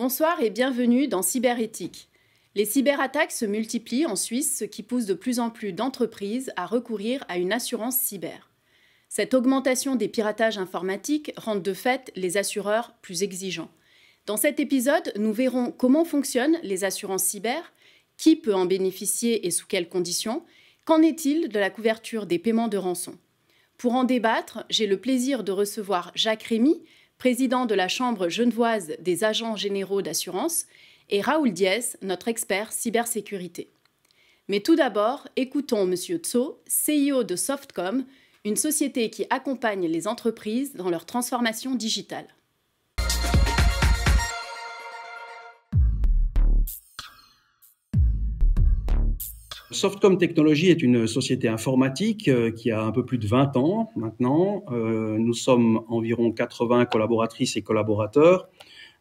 Bonsoir et bienvenue dans Cyberéthique. Les cyberattaques se multiplient en Suisse, ce qui pousse de plus en plus d'entreprises à recourir à une assurance cyber. Cette augmentation des piratages informatiques rend de fait les assureurs plus exigeants. Dans cet épisode, nous verrons comment fonctionnent les assurances cyber, qui peut en bénéficier et sous quelles conditions, qu'en est-il de la couverture des paiements de rançon. Pour en débattre, j'ai le plaisir de recevoir Jacques Rémy, président de la Chambre genevoise des agents généraux d'assurance, et Raoul Diez, notre expert cybersécurité. Mais tout d'abord, écoutons M. Tso, CIO de Softcom, une société qui accompagne les entreprises dans leur transformation digitale. Softcom Technologies est une société informatique qui a un peu plus de 20 ans maintenant. Nous sommes environ 80 collaboratrices et collaborateurs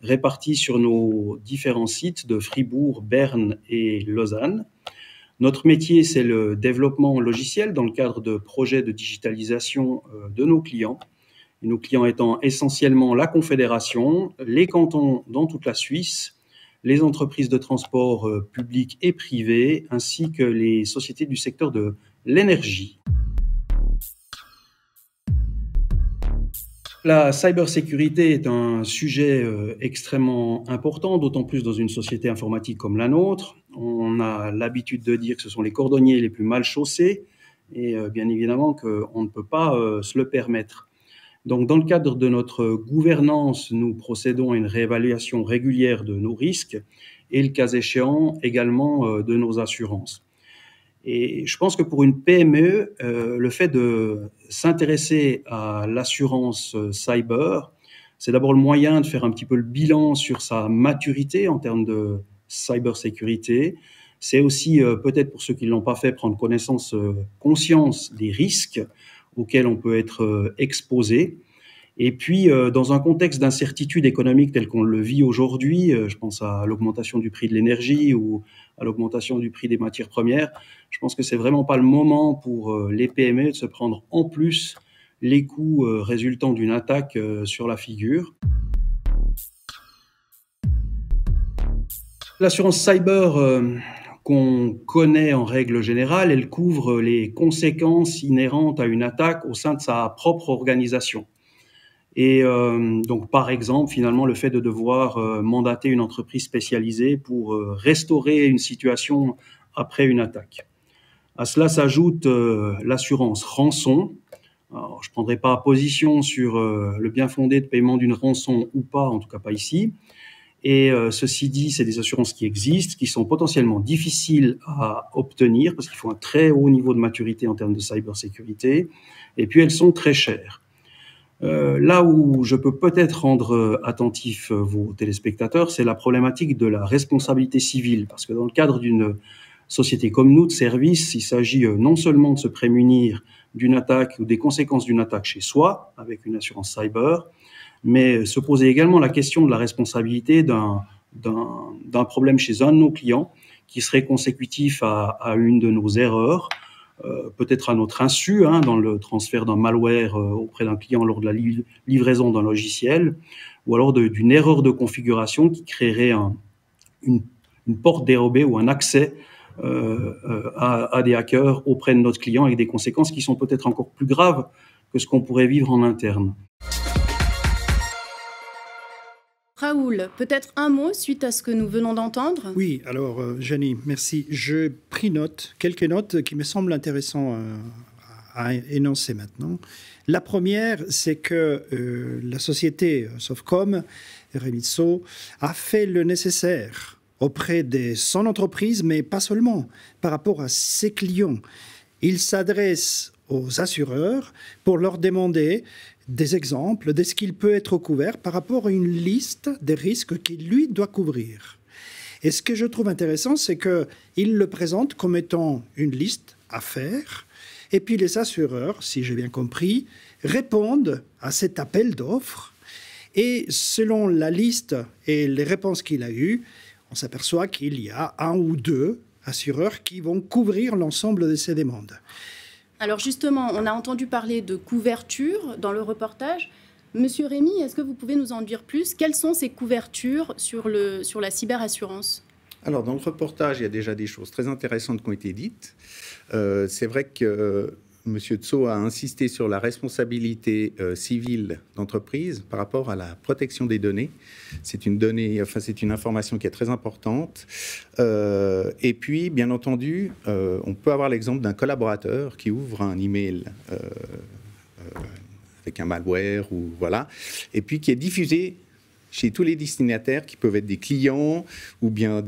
répartis sur nos différents sites de Fribourg, Berne et Lausanne. Notre métier, c'est le développement logiciel dans le cadre de projets de digitalisation de nos clients. Et nos clients étant essentiellement la Confédération, les cantons dans toute la Suisse, les entreprises de transport publics et privés, ainsi que les sociétés du secteur de l'énergie. La cybersécurité est un sujet extrêmement important, d'autant plus dans une société informatique comme la nôtre. On a l'habitude de dire que ce sont les cordonniers les plus mal chaussés, et bien évidemment qu'on ne peut pas se le permettre. Donc, dans le cadre de notre gouvernance, nous procédons à une réévaluation régulière de nos risques et, le cas échéant, également de nos assurances. Et je pense que pour une PME, le fait de s'intéresser à l'assurance cyber, c'est d'abord le moyen de faire un petit peu le bilan sur sa maturité en termes de cybersécurité. C'est aussi, peut-être pour ceux qui ne l'ont pas fait, prendre conscience des risques auxquels on peut être exposé. Et puis, dans un contexte d'incertitude économique tel qu'on le vit aujourd'hui, je pense à l'augmentation du prix de l'énergie ou à l'augmentation du prix des matières premières, je pense que c'est vraiment pas le moment pour les PME de se prendre en plus les coûts résultant d'une attaque sur la figure. L'assurance cyber qu'on connaît en règle générale, elle couvre les conséquences inhérentes à une attaque au sein de sa propre organisation. Et donc, par exemple, finalement, le fait de devoir mandater une entreprise spécialisée pour restaurer une situation après une attaque. À cela s'ajoute l'assurance rançon. Alors, je ne prendrai pas position sur le bien fondé de paiement d'une rançon ou pas, en tout cas pas ici. Et ceci dit, c'est des assurances qui existent, qui sont potentiellement difficiles à obtenir parce qu'il faut un très haut niveau de maturité en termes de cybersécurité. Et puis, elles sont très chères. Là où je peux peut-être rendre attentif vos téléspectateurs, c'est la problématique de la responsabilité civile. Parce que dans le cadre d'une société comme nous de service, il s'agit non seulement de se prémunir d'une attaque ou des conséquences d'une attaque chez soi, avec une assurance cyber, mais se poser également la question de la responsabilité d'un problème chez un de nos clients qui serait consécutif à une de nos erreurs, peut-être à notre insu, dans le transfert d'un malware auprès d'un client lors de la livraison d'un logiciel, ou alors d'une erreur de configuration qui créerait une porte dérobée ou un accès à des hackers auprès de notre client avec des conséquences qui sont peut-être encore plus graves que ce qu'on pourrait vivre en interne. Raoul, peut-être un mot suite à ce que nous venons d'entendre ? Oui, alors, Jenny, merci. Je pris quelques notes qui me semblent intéressantes à énoncer maintenant. La première, c'est que la société Softcom, Rémy Tso, a fait le nécessaire auprès de son entreprise, mais pas seulement, par rapport à ses clients. Il s'adresse aux assureurs pour leur demander des exemples de ce qu'il peut être couvert par rapport à une liste des risques qu'il, lui, doit couvrir. Et ce que je trouve intéressant, c'est qu'il le présente comme étant une liste à faire, et puis les assureurs, si j'ai bien compris, répondent à cet appel d'offres, et selon la liste et les réponses qu'il a eues, on s'aperçoit qu'il y a un ou deux assureurs qui vont couvrir l'ensemble de ces demandes. Alors justement, on a entendu parler de couverture dans le reportage, Monsieur Rémy, est-ce que vous pouvez nous en dire plus? Quelles sont ces couvertures sur la cyberassurance? Alors, dans le reportage, il y a déjà des choses très intéressantes qui ont été dites. C'est vrai que M. Tso a insisté sur la responsabilité civile d'entreprise par rapport à la protection des données. C'est une information qui est très importante. Et puis, bien entendu, on peut avoir l'exemple d'un collaborateur qui ouvre un email avec un malware ou voilà, et puis qui est diffusé chez tous les destinataires qui peuvent être des clients ou bien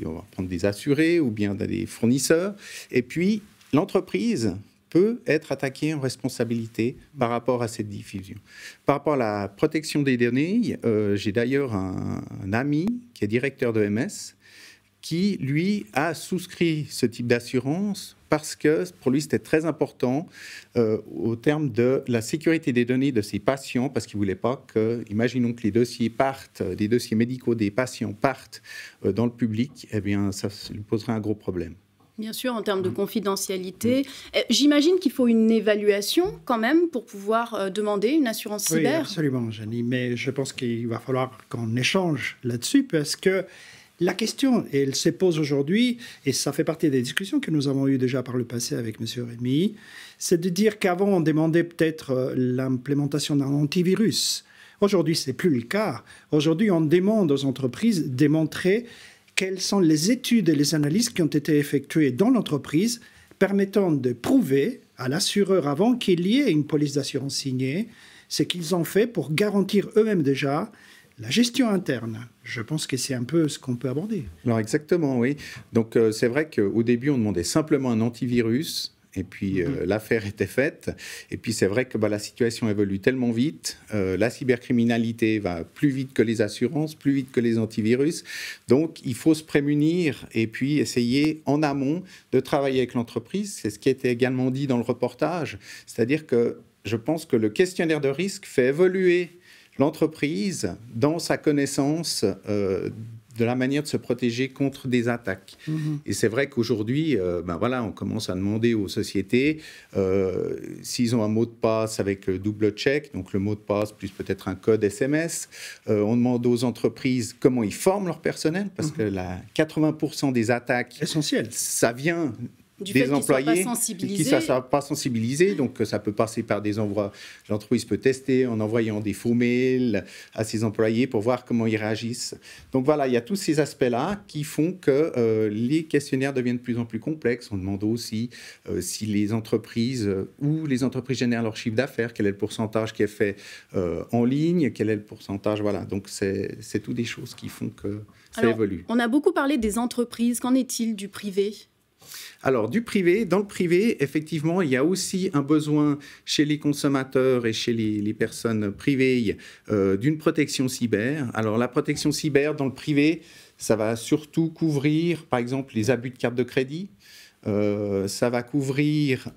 on va prendre des assurés ou bien des fournisseurs. Et puis, l'entreprise peut être attaquée en responsabilité par rapport à cette diffusion. Par rapport à la protection des données, j'ai d'ailleurs un ami qui est directeur de MS qui, lui, a souscrit ce type d'assurance parce que pour lui, c'était très important au terme de la sécurité des données de ses patients, parce qu'il ne voulait pas que, imaginons que les dossiers médicaux des patients partent dans le public, eh bien, ça lui poserait un gros problème. Bien sûr, en termes de confidentialité. J'imagine qu'il faut une évaluation quand même pour pouvoir demander une assurance cyber. Oui, absolument, Jenny. Mais je pense qu'il va falloir qu'on échange là-dessus parce que la question, elle se pose aujourd'hui, et ça fait partie des discussions que nous avons eues déjà par le passé avec M. Rémy, c'est de dire qu'avant, on demandait peut-être l'implémentation d'un antivirus. Aujourd'hui, ce n'est plus le cas. Aujourd'hui, on demande aux entreprises de démontrer quelles sont les études et les analyses qui ont été effectuées dans l'entreprise permettant de prouver à l'assureur avant qu'il y ait une police d'assurance signée ce qu'ils ont fait pour garantir eux-mêmes déjà la gestion interne. Je pense que c'est un peu ce qu'on peut aborder. Alors exactement, oui. Donc c'est vrai qu'au début, on demandait simplement un antivirus. Et puis, l'affaire était faite. Et puis, c'est vrai que la situation évolue tellement vite. La cybercriminalité va plus vite que les assurances, plus vite que les antivirus. Donc, il faut se prémunir et puis essayer en amont de travailler avec l'entreprise. C'est ce qui a été également dit dans le reportage. C'est-à-dire que je pense que le questionnaire de risque fait évoluer l'entreprise dans sa connaissance de la manière de se protéger contre des attaques. Et c'est vrai qu'aujourd'hui, on commence à demander aux sociétés s'ils ont un mot de passe avec double check, donc le mot de passe plus peut-être un code SMS. On demande aux entreprises comment ils forment leur personnel, parce que 80% des attaques, essentiel, ça vient du des fait employés qui ne soient pas sensibilisés. Donc, ça peut passer par des envois. L'entreprise peut tester en envoyant des faux mails à ses employés pour voir comment ils réagissent. Donc, voilà, il y a tous ces aspects-là qui font que les questionnaires deviennent de plus en plus complexes. On demande aussi si les entreprises ou les entreprises génèrent leur chiffre d'affaires, quel est le pourcentage qui est fait en ligne, quel est le pourcentage. Voilà, donc c'est tout des choses qui font que ça évolue. On a beaucoup parlé des entreprises. Qu'en est-il du privé ? Alors, du privé, dans le privé, effectivement, il y a aussi un besoin chez les consommateurs et chez les personnes privées d'une protection cyber. Alors, la protection cyber dans le privé, ça va surtout couvrir, par exemple, les abus de carte de crédit. Ça va couvrir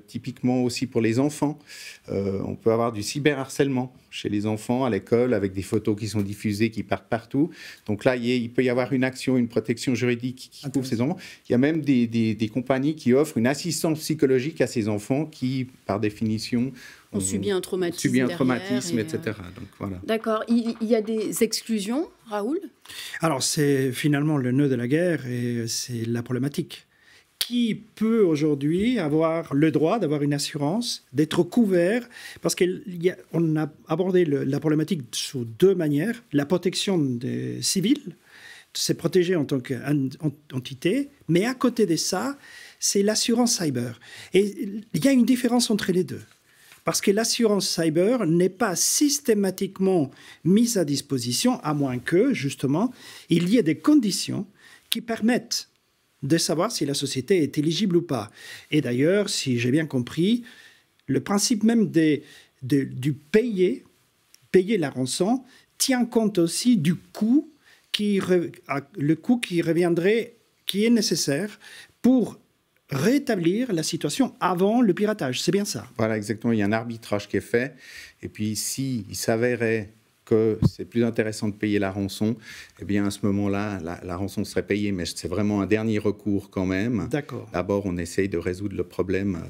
typiquement aussi pour les enfants. On peut avoir du cyberharcèlement chez les enfants à l'école avec des photos qui sont diffusées, qui partent partout. Donc là, il peut y avoir une action, une protection juridique qui couvre ces enfants. Il y a même des compagnies qui offrent une assistance psychologique à ces enfants qui, par définition, ont subi un traumatisme, etc. Donc, voilà. D'accord. Il y a des exclusions, Raoul ? Alors, c'est finalement le nœud de la guerre et c'est la problématique. Qui peut aujourd'hui avoir le droit d'avoir une assurance, d'être couvert? Parce qu'on a abordé la problématique sous deux manières. La protection des civils, c'est protégé en tant qu'entité, mais à côté de ça, c'est l'assurance cyber. Et il y a une différence entre les deux. Parce que l'assurance cyber n'est pas systématiquement mise à disposition, à moins que, justement, il y ait des conditions qui permettent de savoir si la société est éligible ou pas. Et d'ailleurs, si j'ai bien compris, le principe même du payer la rançon tient compte aussi du coût qui reviendrait, qui est nécessaire pour rétablir la situation avant le piratage. C'est bien ça. Voilà, exactement. Il y a un arbitrage qui est fait. Et puis, s'il s'avérait que c'est plus intéressant de payer la rançon, eh bien, à ce moment-là, la rançon serait payée, mais c'est vraiment un dernier recours quand même. D'accord. D'abord, on essaye de résoudre le problème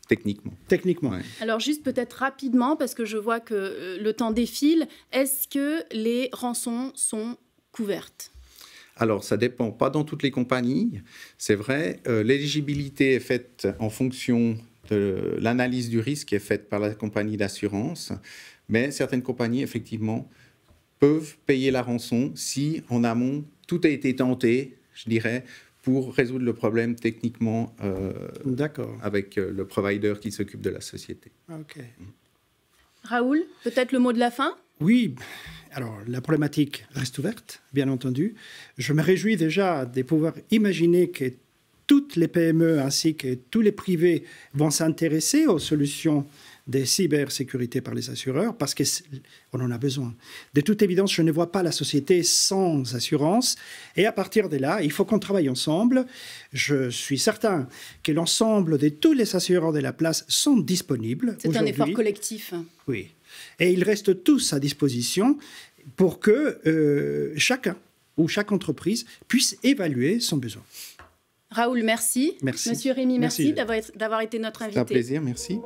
techniquement. Techniquement. Ouais. Alors juste peut-être rapidement, parce que je vois que le temps défile, est-ce que les rançons sont couvertes ? Alors, ça dépend, pas dans toutes les compagnies, c'est vrai. L'éligibilité est faite en fonction de l'analyse du risque qui est faite par la compagnie d'assurance, mais certaines compagnies, effectivement, peuvent payer la rançon si, en amont, tout a été tenté, je dirais, pour résoudre le problème techniquement avec le provider qui s'occupe de la société. OK. Raoul, peut-être le mot de la fin ? Oui, alors la problématique reste ouverte, bien entendu. Je me réjouis déjà de pouvoir imaginer que toutes les PME ainsi que tous les privés vont s'intéresser aux solutions de cybersécurité par les assureurs parce qu'on en a besoin. De toute évidence, je ne vois pas la société sans assurance et à partir de là, il faut qu'on travaille ensemble. Je suis certain que l'ensemble de tous les assureurs de la place sont disponibles. C'est un effort collectif. Oui. Et ils restent tous à disposition pour que chacun ou chaque entreprise puisse évaluer son besoin. Raoul, merci. Merci. Monsieur Rémy, merci d'avoir été notre invité. C'est un plaisir, merci.